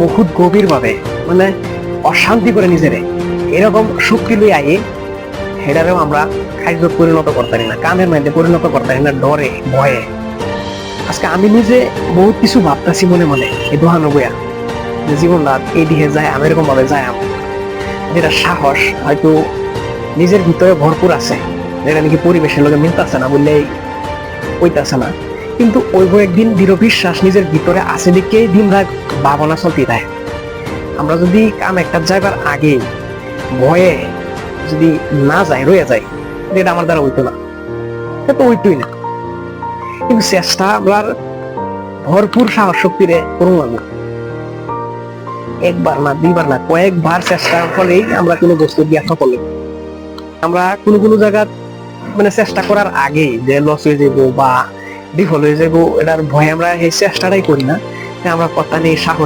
বহুত গভীর ভাবে মানে অশান্তি করে নিজেরে এরকম শক্তি লই আই হেডারেও আমরা কার্যত পরিণত করতে পারি না, কামের মধ্যে পরিণত করতে পারি না, ডরে ভয়ে। আজকে আমি নিজে বহুত কিছু ভাবতেছি মনে মনে এই দোহানো বইয়া যে জীবনটা এই দিকে যায়, আমি এরকম ভাবে যায় যেটা সাহস হয়তো নিজের ভিতরে ভরপুর আছে, যেটা নাকি পরিবেশের লোকে মিলতেছে না বললেই হইতাছে না, কিন্তু ওই একদিন দৃঢ় বিশ্বাস নিজের ভিতরে আছে দিকেই দিন রাত ভাবনা চলতে থাকে। আমরা যদি কাম একটা যাইবার আগে ভয়ে যদি না যায় রয়ে যায়, এটা আমার দ্বারা হইতো না, এটা তো হইতোই না। কিন্তু চেষ্টা আমরা ভরপুর সাহস শক্তিরে করুন লাগবো। একবার না দুইবার না কয়েকবার চেষ্টার ফলেই আমরা কোনো বস্তু দিয়ে সফল হই। আমরা কোনো কোনো জায়গা মানে চেষ্টা করার আগেই যে লস হয়ে যাবো বা বিফল হয়ে যাবো এটার ভয়ে আমরা এই চেষ্টাটাই করি না, আমরা কথা নেই সাহস